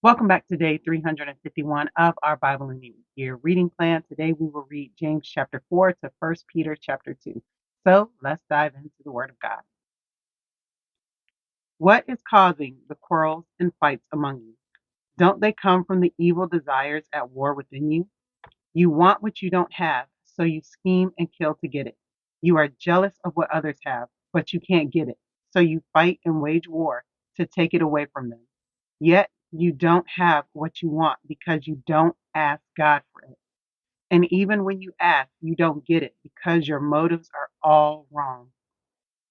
Welcome back to day 351 of our Bible in a Year reading plan. Today we will read James chapter 4 to 1 Peter chapter 2. So let's dive into the Word of God. What is causing the quarrels and fights among you? Don't they come from the evil desires at war within you? You want what you don't have, so you scheme and kill to get it. You are jealous of what others have, but you can't get it, so you fight and wage war to take it away from them. Yet you don't have what you want because you don't ask God for it. And even when you ask, you don't get it because your motives are all wrong.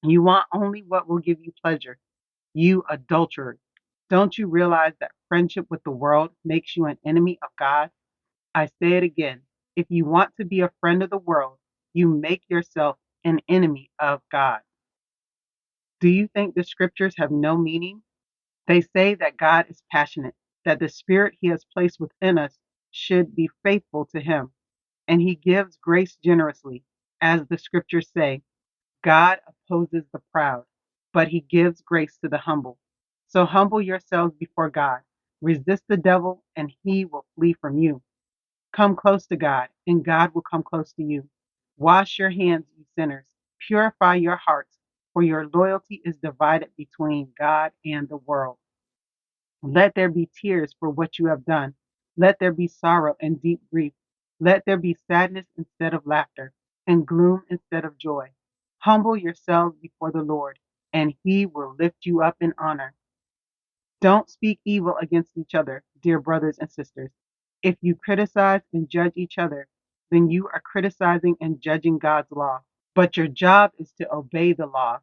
You want only what will give you pleasure. You adulterer. Don't you realize that friendship with the world makes you an enemy of God? I say it again. If you want to be a friend of the world, you make yourself an enemy of God. Do you think the scriptures have no meaning? They say that God is passionate, that the spirit he has placed within us should be faithful to him, and he gives grace generously. As the scriptures say, God opposes the proud, but he gives grace to the humble. So humble yourselves before God. Resist the devil, and he will flee from you. Come close to God, and God will come close to you. Wash your hands, you sinners. Purify your hearts, for your loyalty is divided between God and the world. Let there be tears for what you have done. Let there be sorrow and deep grief. Let there be sadness instead of laughter, and gloom instead of joy. Humble yourselves before the Lord, and he will lift you up in honor. Don't speak evil against each other, dear brothers and sisters. If you criticize and judge each other, then you are criticizing and judging God's law. But your job is to obey the law,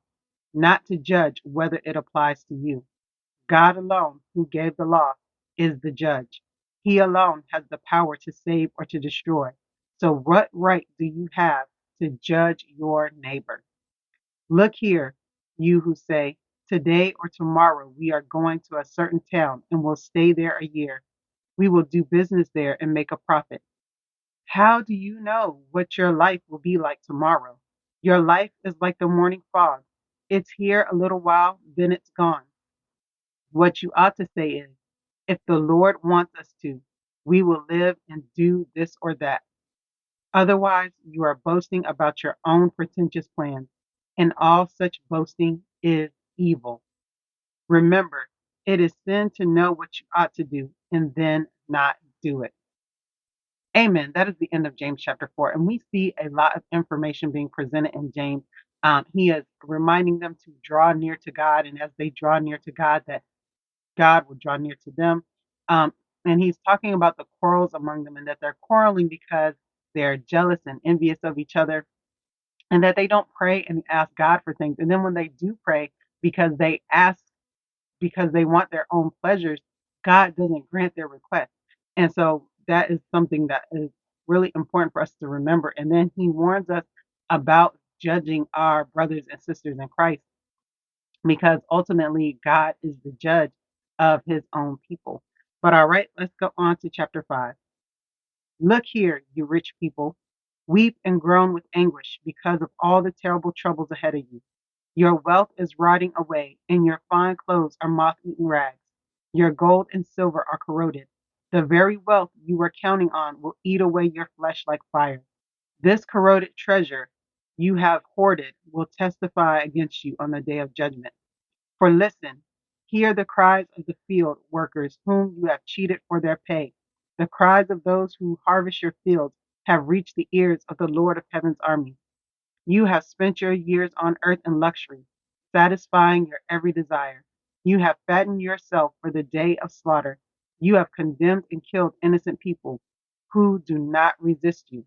not to judge whether it applies to you. God alone, who gave the law, is the judge. He alone has the power to save or to destroy. So, what right do you have to judge your neighbor? Look here, you who say, today or tomorrow we are going to a certain town and will stay there a year. We will do business there and make a profit. How do you know what your life will be like tomorrow? Your life is like the morning fog. It's here a little while, then it's gone. What you ought to say is, if the Lord wants us to, we will live and do this or that. Otherwise, you are boasting about your own pretentious plans, and all such boasting is evil. Remember, it is sin to know what you ought to do and then not do it. Amen. That is the end of James chapter 4. And we see a lot of information being presented in James. He is reminding them to draw near to God, and as they draw near to God, that God will draw near to them. Um, and he's talking about the quarrels among them and that they're quarreling because they're jealous and envious of each other and that they don't pray and ask God for things. And then when they do pray because they ask because they want their own pleasures, God doesn't grant their request. And so that is something that is really important for us to remember. And then he warns us about judging our brothers and sisters in Christ because ultimately God is the judge of his own people. But all right, let's go on to chapter 5. Look here, you rich people. Weep and groan with anguish because of all the terrible troubles ahead of you. Your wealth is rotting away, and your fine clothes are moth eaten rags. Your gold and silver are corroded. The very wealth you were counting on will eat away your flesh like fire. This corroded treasure you have hoarded will testify against you on the day of judgment. For listen, hear the cries of the field workers whom you have cheated for their pay. The cries of those who harvest your fields have reached the ears of the Lord of heaven's army. You have spent your years on earth in luxury, satisfying your every desire. You have fattened yourself for the day of slaughter. You have condemned and killed innocent people who do not resist you.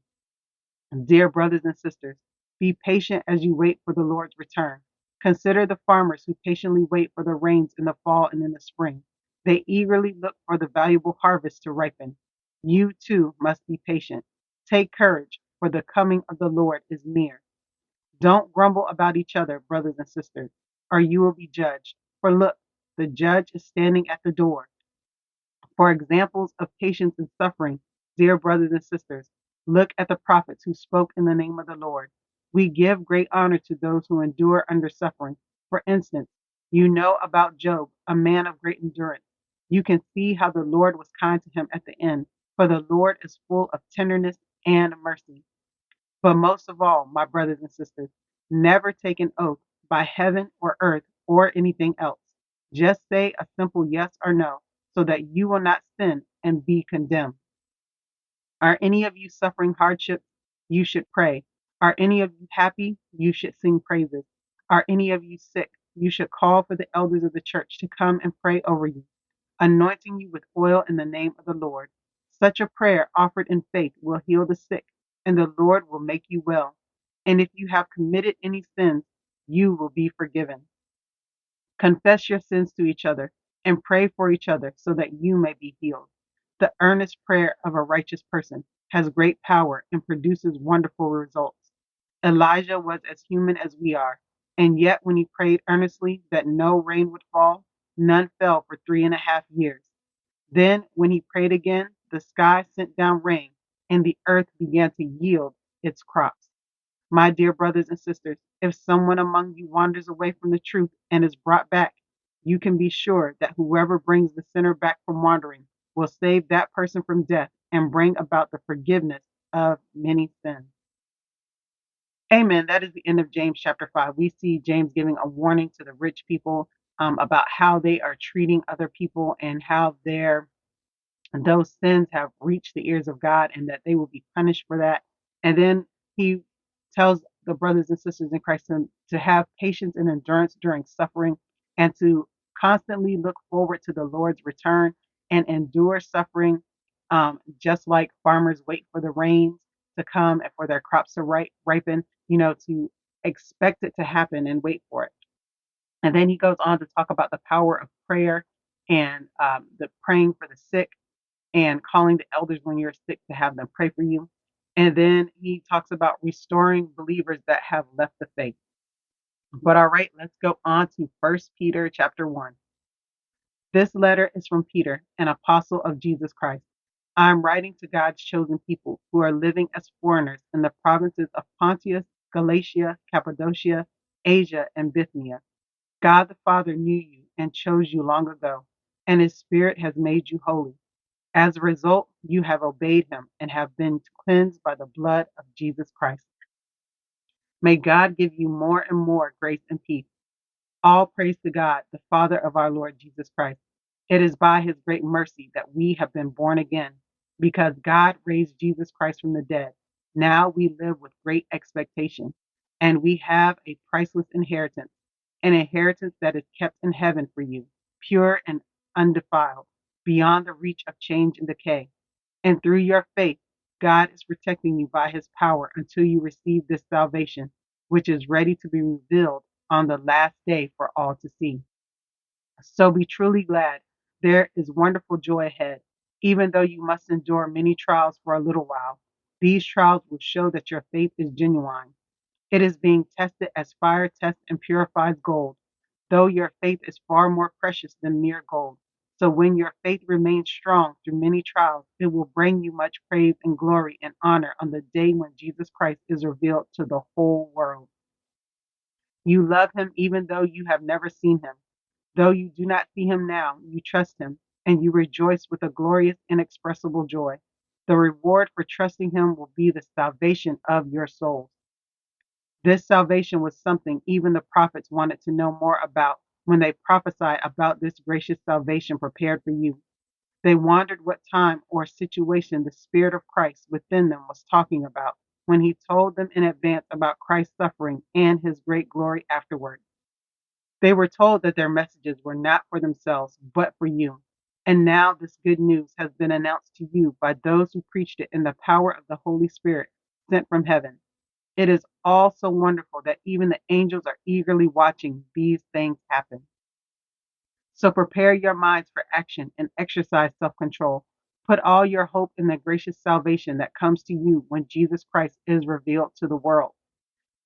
Dear brothers and sisters, be patient as you wait for the Lord's return. Consider the farmers who patiently wait for the rains in the fall and in the spring. They eagerly look for the valuable harvest to ripen. You too must be patient. Take courage, for the coming of the Lord is near. Don't grumble about each other, brothers and sisters, or you will be judged. For look, the judge is standing at the door. For examples of patience and suffering, dear brothers and sisters, look at the prophets who spoke in the name of the Lord. We give great honor to those who endure under suffering. For instance, you know about Job, a man of great endurance. You can see how the Lord was kind to him at the end, for the Lord is full of tenderness and mercy. But most of all, my brothers and sisters, never take an oath by heaven or earth or anything else. Just say a simple yes or no so that you will not sin and be condemned. Are any of you suffering hardship? You should pray. Are any of you happy? You should sing praises. Are any of you sick? You should call for the elders of the church to come and pray over you, anointing you with oil in the name of the Lord. Such a prayer offered in faith will heal the sick, and the Lord will make you well. And if you have committed any sins, you will be forgiven. Confess your sins to each other and pray for each other so that you may be healed. The earnest prayer of a righteous person has great power and produces wonderful results. Elijah was as human as we are, and yet when he prayed earnestly that no rain would fall, none fell for 3.5 years. Then, when he prayed again, the sky sent down rain, and the earth began to yield its crops. My dear brothers and sisters, if someone among you wanders away from the truth and is brought back, you can be sure that whoever brings the sinner back from wandering will save that person from death and bring about the forgiveness of many sins. Amen. That is the end of James chapter 5. We see James giving a warning to the rich people about how they are treating other people and how those sins have reached the ears of God and that they will be punished for that. And then he tells the brothers and sisters in Christ to have patience and endurance during suffering and to constantly look forward to the Lord's return and endure suffering, just like farmers wait for the rains to come and for their crops to ripen, to expect it to happen and wait for it. And then he goes on to talk about the power of prayer and the praying for the sick and calling the elders when you're sick to have them pray for you. And then he talks about restoring believers that have left the faith. But all right, let's go on to First Peter chapter 1. This letter is from Peter, an apostle of Jesus Christ. I am writing to God's chosen people who are living as foreigners in the provinces of Pontus, Galatia, Cappadocia, Asia, and Bithynia. God the Father knew you and chose you long ago, and his Spirit has made you holy. As a result, you have obeyed him and have been cleansed by the blood of Jesus Christ. May God give you more and more grace and peace. All praise to God, the Father of our Lord Jesus Christ. It is by his great mercy that we have been born again, because God raised Jesus Christ from the dead. Now we live with great expectation, and we have a priceless inheritance, an inheritance that is kept in heaven for you, pure and undefiled, beyond the reach of change and decay. And through your faith, God is protecting you by his power until you receive this salvation, which is ready to be revealed on the last day for all to see. So be truly glad. There is wonderful joy ahead, even though you must endure many trials for a little while. These trials will show that your faith is genuine. It is being tested as fire tests and purifies gold, though your faith is far more precious than mere gold. So when your faith remains strong through many trials, it will bring you much praise and glory and honor on the day when Jesus Christ is revealed to the whole world. You love him even though you have never seen him. Though you do not see him now, you trust him, and you rejoice with a glorious, inexpressible joy. The reward for trusting him will be the salvation of your souls. This salvation was something even the prophets wanted to know more about when they prophesied about this gracious salvation prepared for you. They wondered what time or situation the Spirit of Christ within them was talking about when he told them in advance about Christ's suffering and his great glory afterward. They were told that their messages were not for themselves, but for you. And now this good news has been announced to you by those who preached it in the power of the Holy Spirit sent from heaven. It is all so wonderful that even the angels are eagerly watching these things happen. So prepare your minds for action and exercise self-control. Put all your hope in the gracious salvation that comes to you when Jesus Christ is revealed to the world.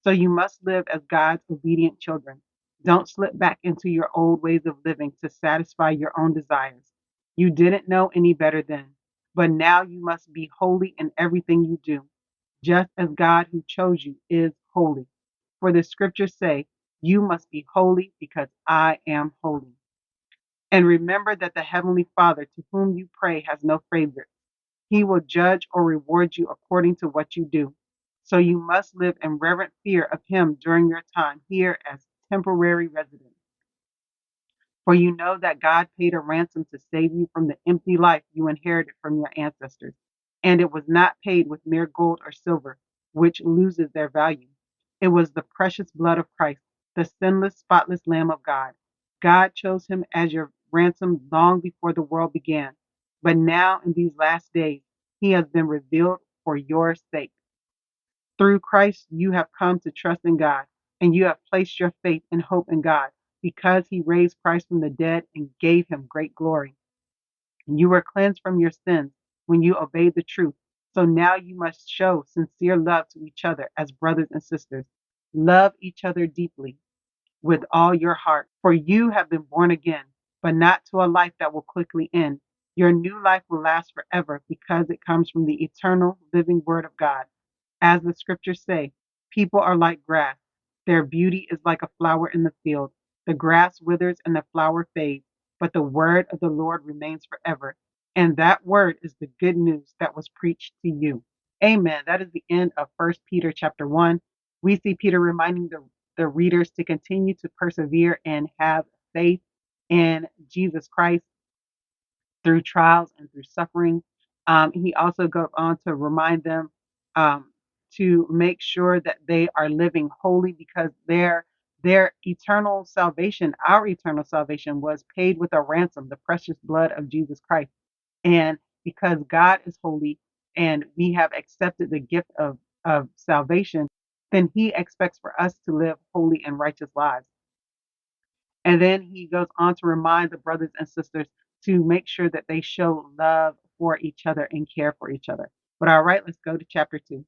So you must live as God's obedient children. Don't slip back into your old ways of living to satisfy your own desires. You didn't know any better then, but now you must be holy in everything you do, just as God who chose you is holy. For the scriptures say, you must be holy because I am holy. And remember that the Heavenly Father to whom you pray has no favorites. He will judge or reward you according to what you do. So you must live in reverent fear of Him during your time here as temporary residents. For you know that God paid a ransom to save you from the empty life you inherited from your ancestors. And it was not paid with mere gold or silver, which loses their value. It was the precious blood of Christ, the sinless, spotless Lamb of God. God chose Him as your ransom long before the world began. But now, in these last days, He has been revealed for your sake. Through Christ, you have come to trust in God, and you have placed your faith and hope in God, because He raised Christ from the dead and gave Him great glory. You were cleansed from your sins when you obeyed the truth. So now you must show sincere love to each other as brothers and sisters. Love each other deeply with all your heart, for you have been born again, but not to a life that will quickly end. Your new life will last forever because it comes from the eternal living Word of God. As the scriptures say, people are like grass. Their beauty is like a flower in the field. The grass withers and the flower fades, but the word of the Lord remains forever. And that word is the good news that was preached to you. Amen. That is the end of First Peter chapter 1. We see Peter reminding the readers to continue to persevere and have faith in Jesus Christ through trials and through suffering. He also goes on to remind them um, to make sure that they are living holy because their eternal salvation, our eternal salvation, was paid with a ransom, the precious blood of Jesus Christ. And because God is holy and we have accepted the gift of salvation, then He expects for us to live holy and righteous lives. And then he goes on to remind the brothers and sisters to make sure that they show love for each other and care for each other. But all right, let's go to chapter 2.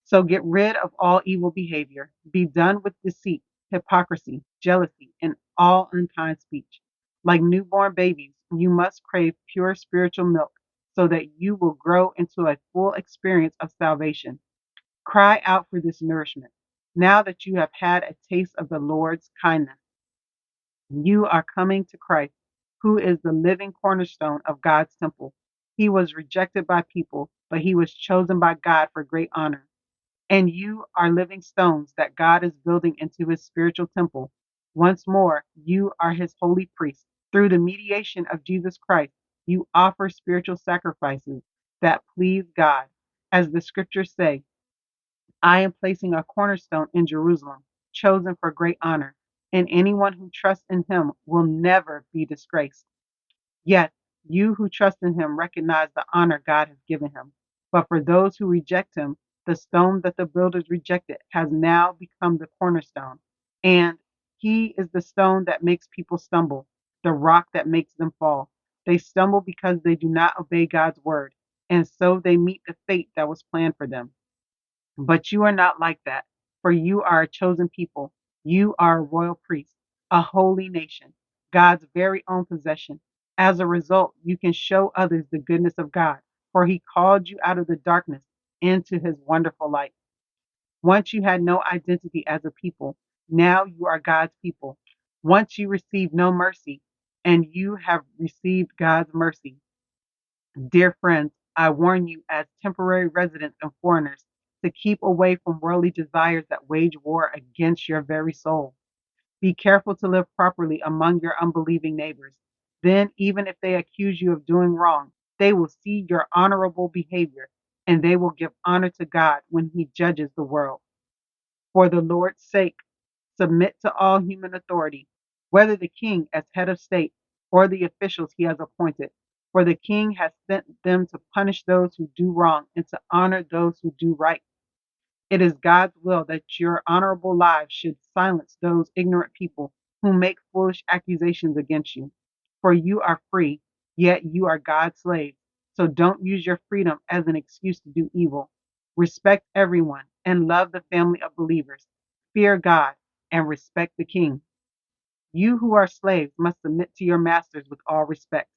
So get rid of all evil behavior. Be done with deceit, hypocrisy, jealousy, and all unkind speech. Like newborn babies, you must crave pure spiritual milk so that you will grow into a full experience of salvation. Cry out for this nourishment. Now that you have had a taste of the Lord's kindness, you are coming to Christ, who is the living cornerstone of God's temple. He was rejected by people, but he was chosen by God for great honor. And you are living stones that God is building into his spiritual temple. Once more, you are his holy priest. Through the mediation of Jesus Christ, you offer spiritual sacrifices that please God. As the scriptures say, I am placing a cornerstone in Jerusalem, chosen for great honor, and anyone who trusts in him will never be disgraced. Yet, you who trust in him recognize the honor God has given him. But for those who reject him, the stone that the builders rejected has now become the cornerstone. And he is the stone that makes people stumble, the rock that makes them fall. They stumble because they do not obey God's word, and so they meet the fate that was planned for them. But you are not like that, for you are a chosen people. You are a royal priest, a holy nation, God's very own possession. As a result, you can show others the goodness of God, for he called you out of the darkness into his wonderful light. Once you had no identity as a people, now you are God's people. Once you received no mercy, and you have received God's mercy. Dear friends, I warn you as temporary residents and foreigners to keep away from worldly desires that wage war against your very soul. Be careful to live properly among your unbelieving neighbors. Then, even if they accuse you of doing wrong, they will see your honorable behavior and they will give honor to God when he judges the world. For the Lord's sake, submit to all human authority, whether the king as head of state or the officials he has appointed. For the king has sent them to punish those who do wrong and to honor those who do right. It is God's will that your honorable lives should silence those ignorant people who make foolish accusations against you. For you are free, yet you are God's slave. So don't use your freedom as an excuse to do evil. Respect everyone and love the family of believers. Fear God and respect the king. You who are slaves must submit to your masters with all respect.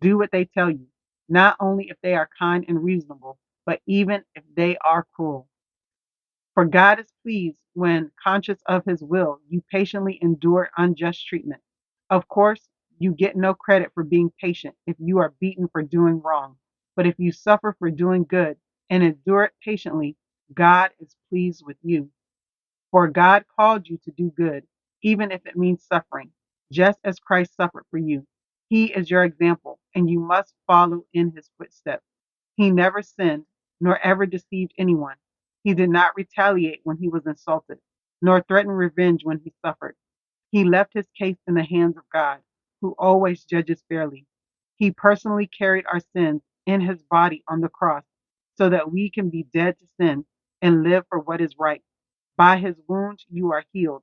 Do what they tell you, not only if they are kind and reasonable, but even if they are cruel. For God is pleased when, conscious of his will, you patiently endure unjust treatment. Of course, You get no credit for being patient if you are beaten for doing wrong. But if you suffer for doing good and endure it patiently, God is pleased with you. For God called you to do good, even if it means suffering, just as Christ suffered for you. He is your example, and you must follow in his footsteps. He never sinned, nor ever deceived anyone. He did not retaliate when he was insulted, nor threaten revenge when he suffered. He left his case in the hands of God, who always judges fairly. He personally carried our sins in his body on the cross so that we can be dead to sin and live for what is right. By his wounds you are healed.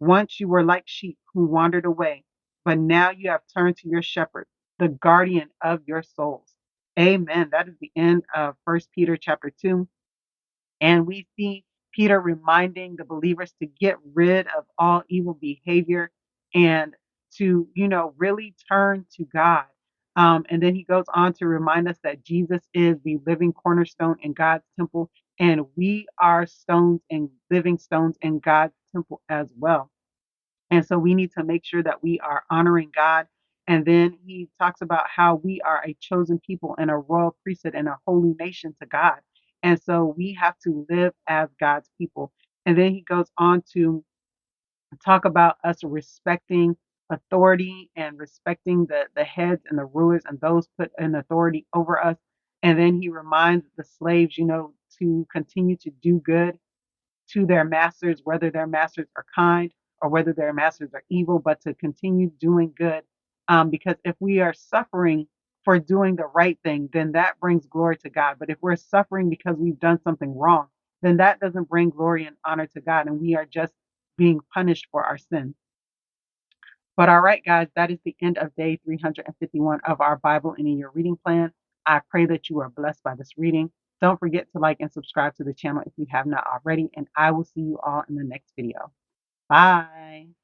Once you were like sheep who wandered away, but now you have turned to your shepherd, the guardian of your souls. Amen. That is the end of First Peter chapter 2. And we see Peter reminding the believers to get rid of all evil behavior and to, really turn to God. And then he goes on to remind us that Jesus is the living cornerstone in God's temple, and we are stones and living stones in God's temple as well. And so we need to make sure that we are honoring God. And then he talks about how we are a chosen people and a royal priesthood and a holy nation to God. And so we have to live as God's people. And then he goes on to talk about us respecting authority and respecting the heads and the rulers and those put in authority over us. And then he reminds the slaves, to continue to do good to their masters, whether their masters are kind or whether their masters are evil, but to continue doing good. Because if we are suffering for doing the right thing, then that brings glory to God. But if we're suffering because we've done something wrong, then that doesn't bring glory and honor to God. And we are just being punished for our sin. But all right, guys, that is the end of day 351 of our Bible in a Year reading plan. I pray that you are blessed by this reading. Don't forget to like and subscribe to the channel if you have not already, and I will see you all in the next video. Bye.